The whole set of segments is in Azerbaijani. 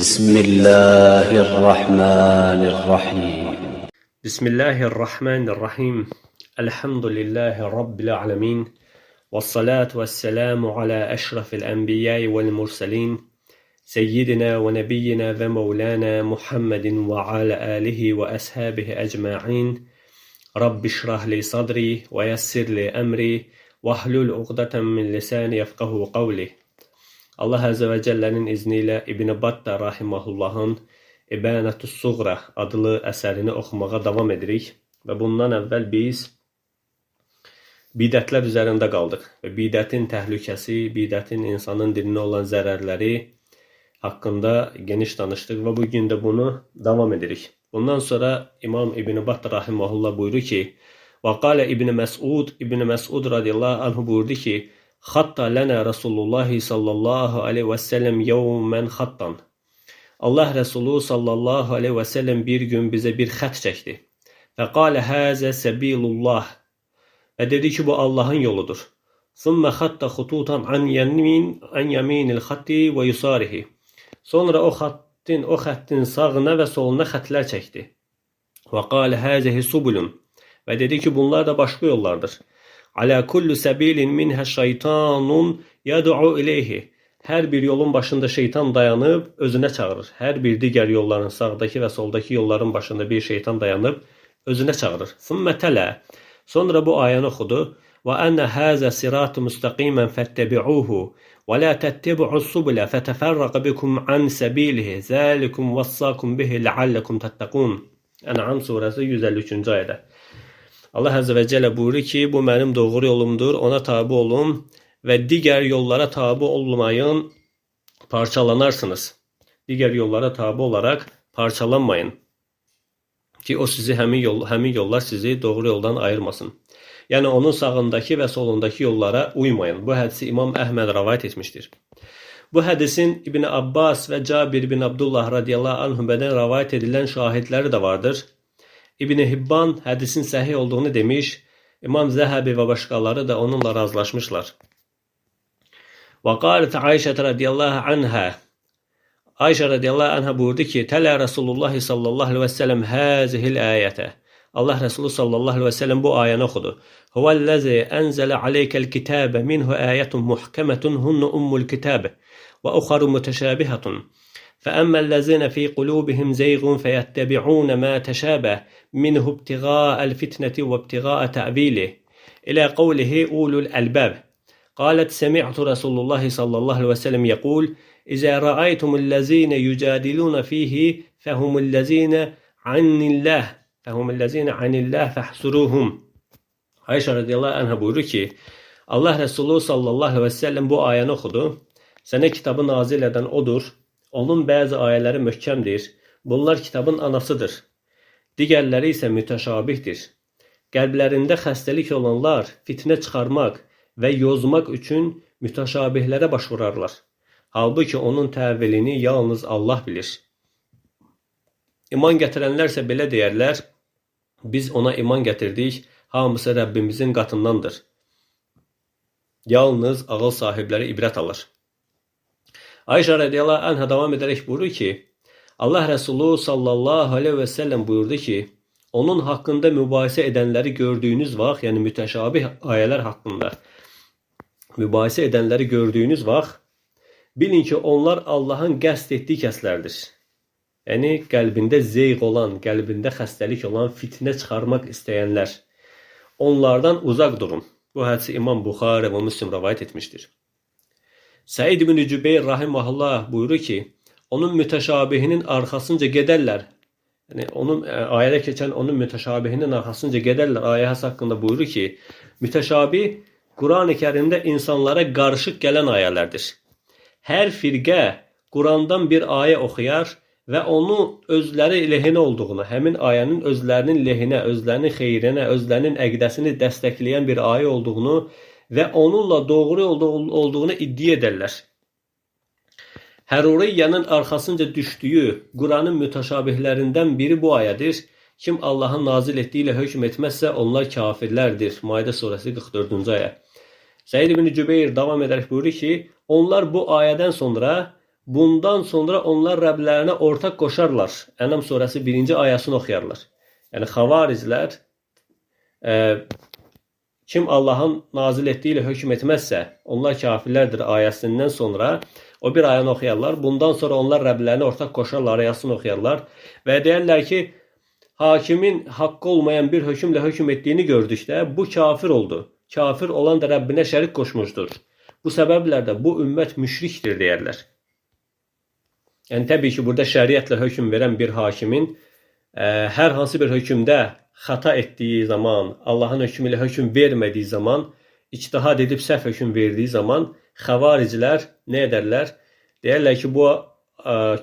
بسم الله الرحمن الرحيم بسم الله الرحمن الرحيم الحمد لله رب العالمين والصلاة والسلام على أشرف الأنبياء والمرسلين سيدنا ونبينا ومولانا محمد وعلى آله وأصحابه أجمعين رب اشرح لي صدري ويسر لي أمري واحلل عقدة من لساني يفقه قولي. Allah Azze ve Celle'nin izniyle İbn-i Battah Rahimahullah'ın İbanətus Suğra adlı əsərini oxumağa davam edirik. Və bundan əvvəl biz bidətlər üzərində qaldıq. Və bidətin təhlükəsi, bidətin insanın dininə olan zərərləri haqqında geniş danışdıq və bugün də bunu davam edirik. Bundan sonra İmam İbn-i Battah Rahimahullah buyurur ki, وَقَالَ İbn Məsud radiyallahu anhu buyurdu ki, Xatta lənə Rasulullah sallallahu aleyhi və səlləm yevmən xattan. Allah Resulü sallallahu aleyhi və səlləm bir gün bizə bir xət çəkdi. Və qalə həzə səbilullah. Və dedi ki, bu Allahın yoludur. Thumma xatta xututan an yaminil xatti və yusarihi. Sonra o xəttin sağına və soluna xətlər çəkdi. Və qalə həzəhi subulun. Və dedi ki, bunlar da başqa yollardır. Alə kullu səbilin minhə şeytanun yəd'u ileyhi. Hər bir yolun başında şeytan dayanıb özünə çağırır. Hər bir digər yolların sağdakı və soldakı yolların başında bir şeytan dayanıb özünə çağırır. Thumma tələ. Sonra bu ayəni oxudu. Və ənə həzə siratı müstəqimən fəttəbi'uhu və lə təttəbi'us subulə fətəfərrəqə bikum an səbilihi zəlikum vəssakum bihi ləalləkum təttəqun. Ən'am surəsi 153-cü ayədə. Allah Azze ve Celle buyurur ki, bu mənim doğru yolumdur, ona tabi olun və digər yollara tabi olmayın, parçalanarsınız. Digər yollara tabi olaraq parçalanmayın ki, o sizi həmin yollar sizi doğru yoldan ayırmasın. Yəni, onun sağındakı və solundakı yollara uymayın. Bu hədisi İmam Əhməd rəvayət etmişdir. Bu hədisin İbn Abbas və Cabir bin Abdullah radiyallahu anhümədən rəvayət edilən şahidləri də vardır. İbn-i Hibban hədisin səhih olduğunu demiş, İmam Zəhəbi və başqaları da onunla razılaşmışlar. Və qalət Ayşə radiyallahu anhə. Ayşə radiyallahu anhə buyurdu ki, Tələ Rasulullah sallallahu aleyhi və səlləm həzihil ayətə. Allah Resulü sallallahu aleyhi və səlləm bu ayəni oxudu. Huvəl-ləzi ənzələ aleykəl kitəbə minhu ayətun muhkəmətun hunnu ummul kitəbə və uxaru mütəşəbihətun. فأما الذين في قلوبهم زيغ فيتبعون ما تشابه منه ابتغاء الفتنة وابتغاء تأويله إلى قوله أولو الألباب. قالت سمعت رسول الله صلى الله عليه وسلم يقول إذا رأيتم الذين يجادلون فيه فهم الذين عن الله فاحذروهم. Ayşə radiyallahu anha buyurur ki, Allah Resulü sallallahu aleyhi ve sellem bu ayəni oxudu. Sənə kitabı nazil edən odur. Onun bəzi ayələri möhkəmdir. Bunlar kitabın anasıdır. Digərləri isə mütəşabihdir. Qəlblərində xəstəlik olanlar fitnə çıxarmaq və yozmaq üçün mütəşabihlərə başvurarlar. Halbuki onun təvilini yalnız Allah bilir. İman gətirənlər isə belə deyərlər, biz ona iman gətirdik, hamısı Rəbbimizin qatındandır. Yalnız ağıl sahibləri ibrət alır. Ayşə radiyallahu anhə davam edərək buyurur ki, Allah Resulü sallallahu aleyhi və səlləm buyurdu ki, onun haqqında mübahisə edənləri gördüyünüz vaxt, yəni mütəşabih ayələr haqqında mübahisə edənləri gördüyünüz vaxt, bilin ki, onlar Allahın qəsd etdiyi kəslərdir. Yəni, qəlbində zeyq olan, qəlbində xəstəlik olan, fitnə çıxarmaq istəyənlər. Onlardan uzaq durun. Bu hədisi İmam Buxari və Müslim rəvayət etmişdir. Səid ibn Cübeyr rahiməhullah buyurur ki, onun mütəşabihinin arxasınca gedərlər. Yəni, ayədə keçən onun mütəşabihinin arxasınca gedərlər. Ayəsi haqqında buyurur ki, mütəşabih Quran-ı Kərimdə insanlara qarışıq gələn ayələrdir. Hər firqə Qurandan bir ayə oxuyar və onu özləri lehinə olduğunu, həmin ayənin özlərinin lehinə, özlərinin xeyrinə, özlərinin əqidəsini dəstəkləyən bir ayə olduğunu və onunla doğru olduğunu iddia edərlər. Həruriyyanın arxasınca düşdüyü Quranın mütəşabihlərindən biri bu ayədir. Kim Allahın nazil etdiyi ilə hökm etməzsə, onlar kafirlərdir. Maidə surəsi 44-cü ayə. Səid ibn Cübeyr davam edərək buyurur ki, onlar bu ayədən sonra bundan sonra onlar Rəblərinə ortaq qoşarlar. Ənam surəsi 1-ci ayəsini oxuyarlar. Yəni xavariclər kim Allahın nazil etdiyi ilə hökm etməzsə, onlar kafirlərdir ayəsindən sonra o bir ayəni oxuyarlar. Bundan sonra onlar Rəblərinə ortaq qoşarlar ayəsini oxuyarlar və deyirlər ki, hakimin haqqı olmayan bir hökmlə hökm etdiyini gördükdə bu kafir oldu. Kafir olan da Rəbbinə şərik qoşmuşdur. Bu səbəblər də bu ümmət müşrikdir deyərlər. Yəni təbii ki, burada şəriətlə hökm verən bir hakimin hər hansı bir hökmdə xata etdiyi zaman, Allahın hökmü ilə hökm vermədiyi zaman, ictihad edib səhv hökm verdiyi zaman xavariclər nə edərlər? Deyərlər ki, bu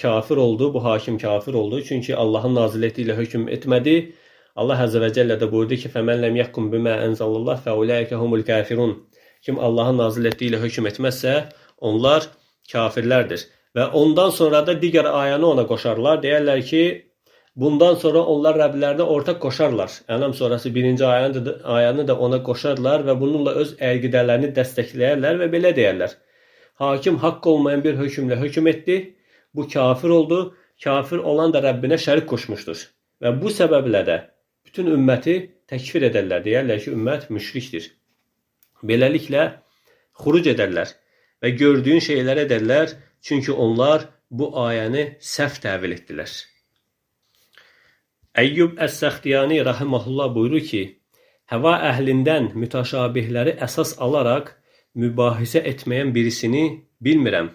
kafir oldu, bu hakim kafir oldu. Çünki Allahın nazil etdiyi ilə hökm etmədi. Allah Əzzə və Cəllə də buyurdu ki, فَمَنْ لَمْ يَحْكُمْ بِمَا أَنْزَلَ اللّٰهُ فَأُولَٰئِكَ هُمُ الْكَافِرُونَ. Kim Allahın nazil etdiyi ilə hökm etməzsə, onlar kafirlərdir. Və ondan sonra da digər ayəni ona qoşarlar. Deyərlər ki, bundan sonra onlar Rəblərinə ortaq qoşarlar. Ənam surəsi 1-ci ayəni də ona qoşarlar və bununla öz əqidələrini dəstəkləyərlər və belə deyərlər. Hakim haqq olmayan bir hökmlə hökm etdi. Bu kafir oldu. Kafir olan da Rəbbinə şərik qoşmuşdur. Və bu səbəblə də bütün ümməti təkfir edərlər. Deyərlər ki, ümmət müşrikdir. Beləliklə, xuruc edərlər və gördüyün şeylər edərlər. Çünki onlar bu ayəni səhv təvil etdilər. Əyyub Əs-Səxtiyani rahimehullah buyurur ki, həva əhlindən mütəşabihləri əsas alaraq mübahisə etməyən birisini bilmirəm.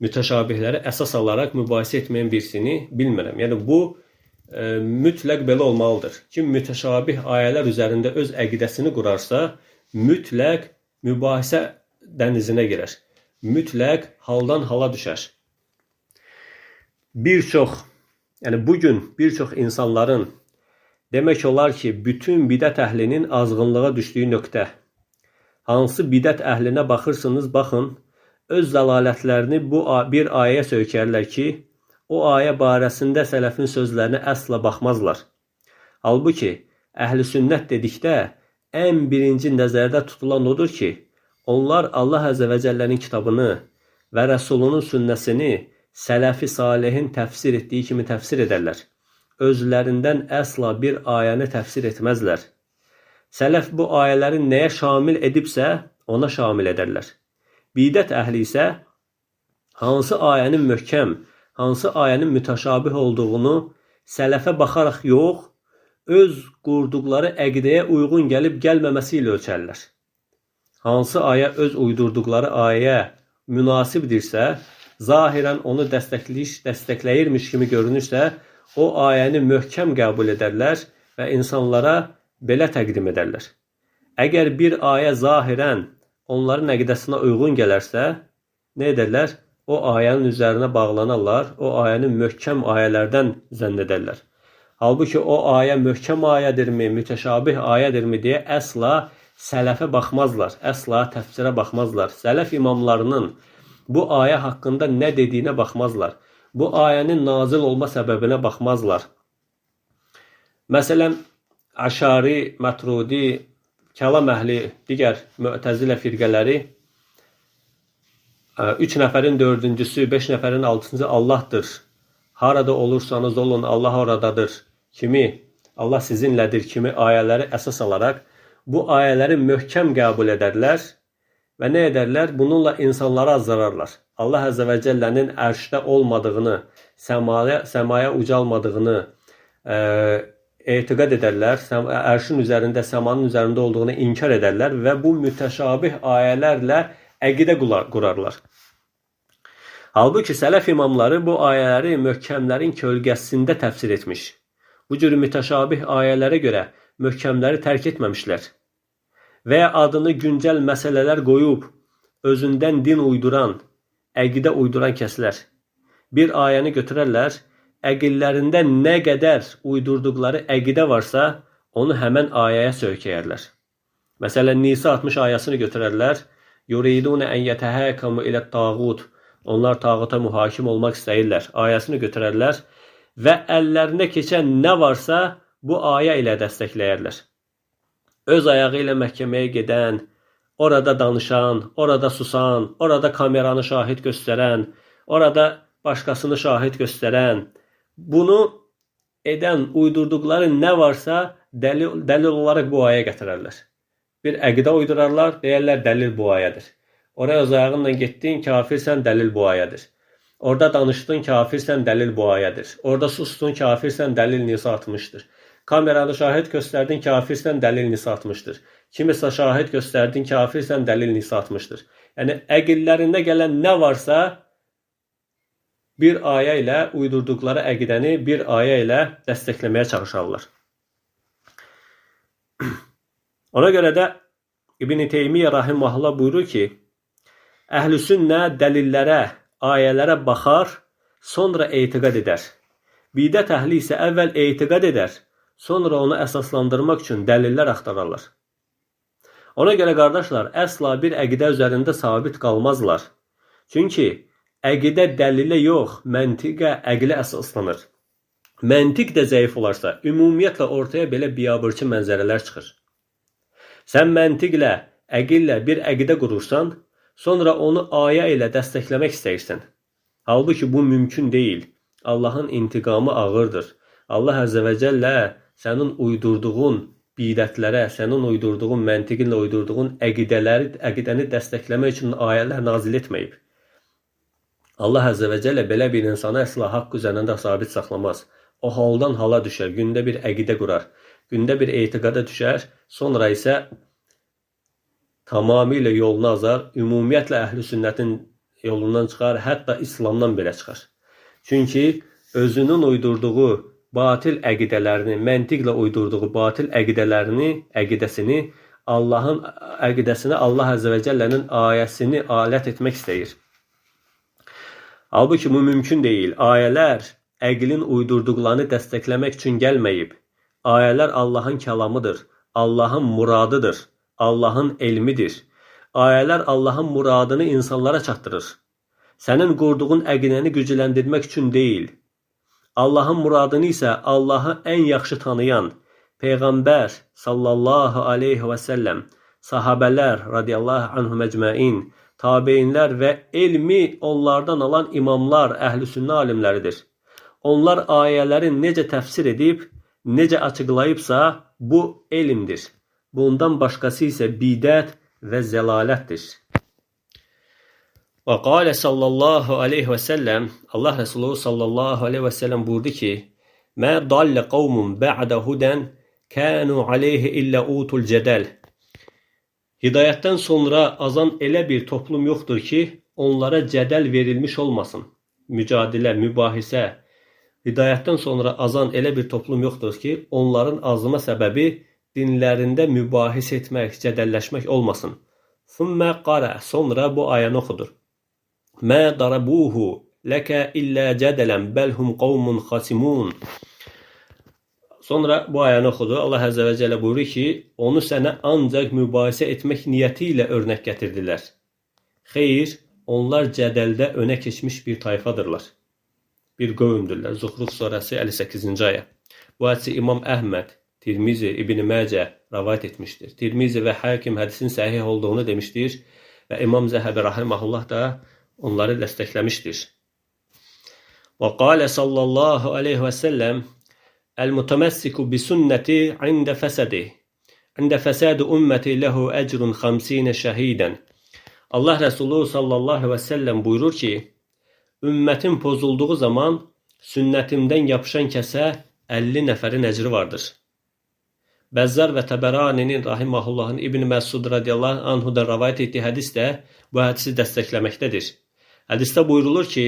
Mütəşabihləri əsas alaraq mübahisə etməyən birisini bilmirəm. Yəni bu mütləq belə olmalıdır. Kim mütəşabih ayələr üzərində öz əqidəsini qurarsa, mütləq mübahisə dənizinə girər. Mütləq haldan hala düşər. Bugün bir çox insanların demək olar ki, bütün bidət əhlinin azğınlığa düşdüyü nöqtə. Hansı bidət əhlinə baxırsınız, baxın, öz zəlalətlərini bu bir ayəyə söykərlər ki, o ayə barəsində sələfin sözlərinə əsla baxmazlar. Halbuki, əhl-i sünnət dedikdə ən birinci nəzərdə tutulan odur ki, onlar Allah Əzzə və Cəllənin kitabını və Rəsulunun sünnəsini sələfi salihin təfsir etdiyi kimi təfsir edərlər. Özlərindən əsla bir ayəni təfsir etməzlər. Sələf bu ayələri nəyə şamil edibsə, ona şamil edərlər. Bidət əhli isə hansı ayənin möhkəm, hansı ayənin mütəşabih olduğunu sələfə baxaraq yox, öz qurduqları əqidəyə uyğun gəlib gəlməməsi ilə ölçərlər. Hansı ayə öz uydurduqları ayəyə münasibdirsə, zahirən onu dəstəkləyirmiş kimi görünürsə, o ayəni möhkəm qəbul edərlər və insanlara belə təqdim edərlər. Əgər bir ayə zahirən onların əqidəsinə uyğun gələrsə, nə edərlər? O ayənin üzərinə bağlanarlar, o ayəni möhkəm ayələrdən zənn edərlər. Halbuki o ayə möhkəm ayədirmi, mütəşabih ayədirmi deyə əsla sələfə baxmazlar, əsla təfsirə baxmazlar. Sələf imamlarının bu ayə haqqında nə dediyinə baxmazlar. Bu ayənin nazil olma səbəbinə baxmazlar. Məsələn, Əşari, Məturidi, kəlam əhli, digər Mü'təzilə firqələri 3 nəfərin 4-cüsü, 5 nəfərin 6-cı Allahdır. Harada olursanız olun, Allah oradadır. Kimi Allah sizinlədir kimi ayələri əsas alaraq bu ayələri möhkəm qəbul edərlər və nə edərlər? Bununla insanları azzararlar. Allah Əzzə və Cəllənin ərşdə olmadığını, səmaya ucalmadığını etiqad edərlər, ərşin üzərində, səmanın üzərində olduğunu inkar edərlər və bu mütəşabih ayələrlə əqidə qurarlar. Halbuki sələf imamları bu ayələri möhkəmlərin kölgəsində təfsir etmiş. Bu cür mütəşabih ayələrə görə möhkəmləri tərk etməmişlər və ya adını güncəl məsələlər qoyub, özündən din uyduran, əqidə uyduran kəslər bir ayəni götürərlər, əqillərində nə qədər uydurduqları əqidə varsa, onu həmən ayəyə söykəyərlər. Məsələn, Nisa 60 ayəsini götürərlər, yuridunə ən yətəhəkamu ilə tağut, onlar tağuta mühakim olmaq istəyirlər, ayəsini götürərlər və əllərinə keçən nə varsa, bu ayə ilə dəstəkləyərlər. Öz ayağı ilə məhkəməyə gedən, orada danışan, orada susan, orada kameranı şahid göstərən, orada başqasını şahid göstərən, bunu edən, uydurduqları nə varsa dəlil olaraq bu aya gətirərlər. Bir əqidə uydurarlar, deyərlər dəlil bu ayadır. Oraya öz ayağınla getdin, kafirsən, dəlil bu ayadır. Orada danışdın, kafirsən, dəlil bu ayadır. Orada sustun, kafirsən, dəlil Nisa 60-dır. Kameranı şahid göstərdin, kafirsən, dəlil Nisa 60-dır. Kimisə şahid göstərdin, kafirsən, dəlil Nisa 60-dır. Yəni, əqillərində gələn nə varsa, bir aya ilə uydurduqları əqidəni bir aya ilə dəstəkləməyə çalışarlar. Ona görə də İbn Teymiyyə rahimehullah buyurur ki, Əhlüsünnə dəlillərə, ayələrə baxar, sonra etiqad edər. Bidət əhli isə əvvəl etiqad edər, sonra onu əsaslandırmaq üçün dəlillər axtararlar. Ona görə qardaşlar, əsla bir əqidə üzərində sabit qalmazlar. Çünki əqidə dəlilə yox, məntiqə, əqlə əsaslanır. Məntiq də zəif olarsa, ümumiyyətlə ortaya belə biabırçı mənzərələr çıxır. Sən məntiqlə, əqillə bir əqidə qurursan, sonra onu ayə ilə dəstəkləmək istəyirsən. Halbuki bu mümkün deyil. Allahın intiqamı ağırdır. Allah Əzzə və Cəllə sənin uydurduğun bidətlərə, sənin uydurduğun, məntiqinlə uydurduğun əqidəni dəstəkləmək üçün ayələr nazil etməyib. Allah Əzzə və Cəllə belə bir insanı əsla haqq üzərində sabit saxlamaz. O haldan hala düşər, gündə bir əqidə qurar, gündə bir etiqada düşər, sonra isə tamamilə yolunu azar, ümumiyyətlə əhl-i sünnətin yolundan çıxar, hətta İslamdan belə çıxar. Çünki özünün uydurduğu batil əqidələrini, məntiqlə uydurduğu batil əqidəsini Allahın əqidəsinə Allah Əzzə və Cəllənin ayəsini alət etmək istəyir. Halbuki bu mümkün deyil. Ayələr əqlin uydurduqlarını dəstəkləmək üçün gəlməyib. Ayələr Allahın kəlamıdır, Allahın muradıdır. Allahın elmidir. Ayələr Allahın muradını insanlara çatdırır. Sənin qurduğun əqidəni gücləndirmək üçün deyil. Allahın muradını isə Allahı ən yaxşı tanıyan Peyğəmbər sallallahu aleyhi və səlləm, sahabələr radiyallahu anhum əcməin, tabeinlər və elmi onlardan alan imamlar, əhl-i sünnə alimləridir. Onlar ayələri necə təfsir edib, necə açıqlayıbsa, bu elmdir. Bundan başqası isə bidət və zəlalətdir. Və qalə sallallahu aleyhi və səlləm, Allah Resulü sallallahu aleyhi və səlləm buyurdu ki, Mə dallə qavmun bə'də hudən kənu aleyhi illə utul cədəl. Hidayətdən sonra azan elə bir toplum yoxdur ki, onlara cədəl verilmiş olmasın. Mücadilə, mübahisə. Hidayətdən sonra azan elə bir toplum yoxdur ki, onların azma səbəbi dinlərində mübahis etmək, cədəlləşmək olmasın. Thumma qara, sonra bu ayəni oxudur. Mə darabuhu ləkə illə cədələn bəlhum qavmun xasimun. Sonra bu ayəni oxudu. Allah Əzzə və Cəllə buyurur ki, onu sənə ancaq mübahisə etmək niyyəti ilə örnək gətirdilər. Xeyr, onlar cədəldə önə keçmiş bir tayfadırlar. Bir qövmdürlər. Zuxruf surəsi 58-ci ayə. Bu hədisi İmam Əhməd, Tirmizi, İbn Məcə rəvayət etmişdir. Tirmizi və Hakim hədisin səhih olduğunu demişdir və İmam Zəhəbi rahimehullah da onları dəstəkləmişdir. Və qalə sallallahu aleyhi və səlləm Əl-mütəməssiku bi sünnəti ində fəsədi. İndə fəsədi ümməti ləhu əcrun 50 şəhidən. Allah Resulü sallallahu aleyhi və səlləm buyurur ki, ümmətin pozulduğu zaman sünnətimdən yapışan kəsə 50 nəfərin əcri vardır. Bəzzar və Təbəraninin rahimahullahın İbn Məsud radiyallahu anhu da rəvayət etdiyi hədis də bu hədisi dəstəkləməkdədir. Hədisdə buyurulur ki,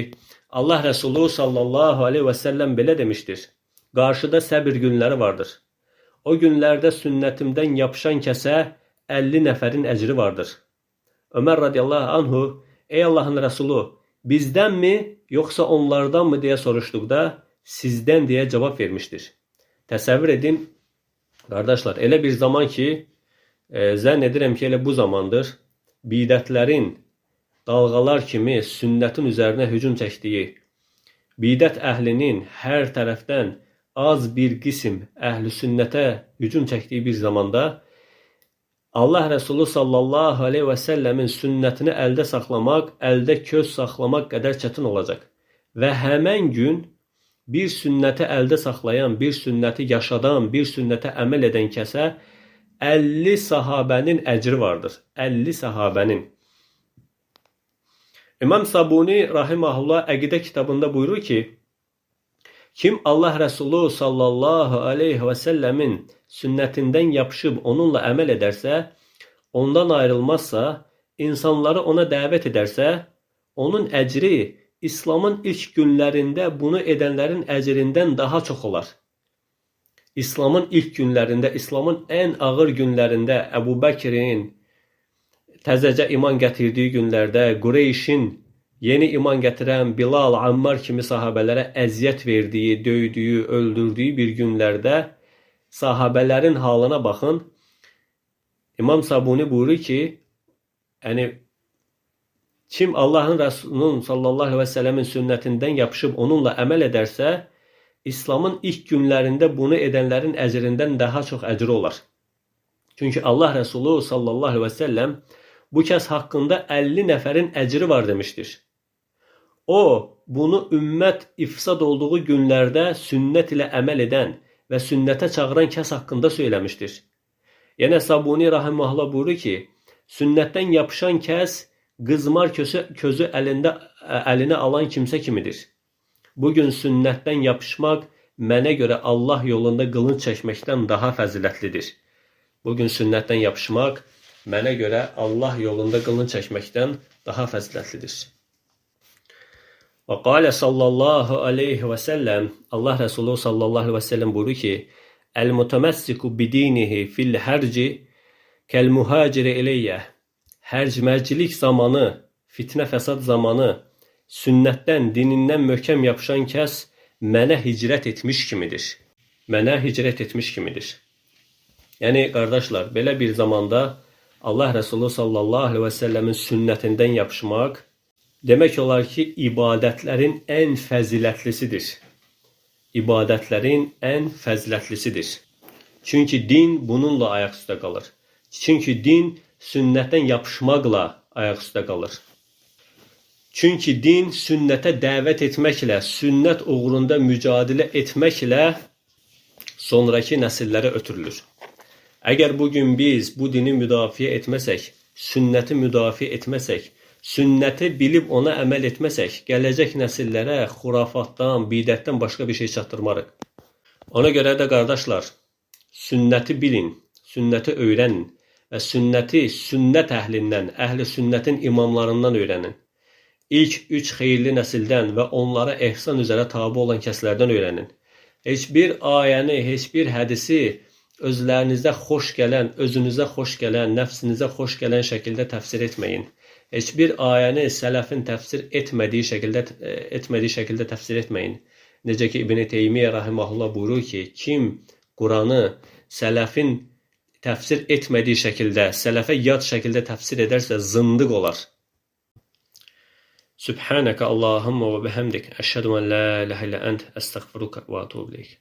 Allah Resulü sallallahu aleyhi və səlləm belə demişdir. Qarşıda səbir günləri vardır. O günlərdə sünnətimdən yapışan kəsə 50 nəfərin əcri vardır. Ömər radiyallahu anhu, ey Allahın Resulü, bizdənmi, yoxsa onlardanmı deyə soruşduqda, sizdən deyə cavab vermişdir. Təsəvvür edin, qardaşlar, elə bir zaman ki, zənn edirəm ki, elə bu zamandır, bidətlərin dalğalar kimi sünnətin üzərinə hücum çəkdiyi, bidət əhlinin hər tərəfdən az bir qism əhli sünnətə hücum çəkdiyi bir zamanda Allah Resulü sallallahu aleyhi və səlləmin sünnətini əldə saxlamaq, əldə köz saxlamaq qədər çətin olacaq. Və həmən gün bir sünnəti əldə saxlayan, bir sünnəti yaşadan, bir sünnətə əməl edən kəsə 50 sahabənin əcri vardır. 50 sahabənin. İmam Sabuni rahimehullah Əqidə kitabında buyurur ki, kim Allah Resulü sallallahu aleyhi və səlləmin sünnətindən yapışıb onunla əməl edərsə, ondan ayrılmazsa, insanları ona dəvət edərsə, onun əcri İslamın ilk günlərində bunu edənlərin əcrindən daha çox olar. İslamın ilk günlərində, İslamın ən ağır günlərində Əbu Bəkirin təzəcə iman gətirdiyi günlərdə, Qureyşin yeni iman gətirən Bilal, Ammar kimi sahabələrə əziyyət verdiyi, döydüyü, öldürdüyü bir günlərdə sahabələrin halına baxın. İmam Sabuni buyurur ki, kim Allahın Resulünün sallallahu aleyhi və səlləmin sünnətindən yapışıb onunla əməl edərsə, İslamın ilk günlərində bunu edənlərin əcrindən daha çox əcri olar. Çünki Allah Resulü sallallahu aleyhi və səlləm bu kəs haqqında 50 nəfərin əcri var demişdir. O, bunu ümmət ifsad olduğu günlərdə sünnət ilə əməl edən və sünnətə çağıran kəs haqqında söyləmişdir. Yenə Sabuni rahimehullah buyurur ki, sünnətdən yapışan kəs qızmar közü əlinə alan kimsə kimidir. Bugün sünnətdən yapışmaq mənə görə Allah yolunda qılınc çəkməkdən daha fəzilətlidir. Bugün sünnətdən yapışmaq mənə görə Allah yolunda qılınc çəkməkdən daha fəzilətlidir. Və qalə sallallahu aleyhi və səlləm, Allah Resulü sallallahu aleyhi və səlləm buyurur ki, Əl-mütəməssiku bidinihi fil-hərci kəl-mühaciri eləyyə. Hərc-mərcilik zamanı, fitnə fəsad zamanı, sünnətdən, dinindən möhkəm yapışan kəs mənə hicrət etmiş kimidir. Mənə hicrət etmiş kimidir. Yəni, qardaşlar, belə bir zamanda Allah Resulü sallallahu aleyhi və səlləmin sünnətindən yapışmaq, demək olar ki, ibadətlərin ən fəzilətlisidir. İbadətlərin ən fəzilətlisidir. Çünki din bununla ayaq üstə qalır. Çünki din sünnətdən yapışmaqla ayaq üstə qalır. Çünki din sünnətə dəvət etməklə, sünnət uğrunda mücadilə etməklə sonraki nəsillərə ötürülür. Əgər bugün biz bu dini müdafiə etməsək, sünnəti müdafiə etməsək, sünnəti bilib ona əməl etməsək, gələcək nəsillərə xurafatdan, bidətdən başqa bir şey çatdırmarıq. Ona görə də qardaşlar, sünnəti bilin, sünnəti öyrənin və sünnəti sünnət əhlindən, əhli sünnətin imamlarından öyrənin. İlk 3 xeyirli nəsildən və onlara ehsan üzərə tabi olan kəslərdən öyrənin. Heç bir ayəni, heç bir hədisi özlərinizdə xoş gələn, özünüzə xoş gələn, nəfsinizə xoş gələn şəkildə təfsir etməyin. Heç bir ayəni sələfin təfsir etmədiyi şəkildə təfsir etməyin. Necə ki, İbn Teymiyyə rahimehullah buyurur ki, kim Quranı sələfin təfsir etmədiyi şəkildə, sələfə yad şəkildə təfsir edərsə zındıq olar. Subhanəkə Allahumma və bihəmdik. Əşhədu ən la ilahə illə ənt. Əstəğfiruka və etûbu ileyk.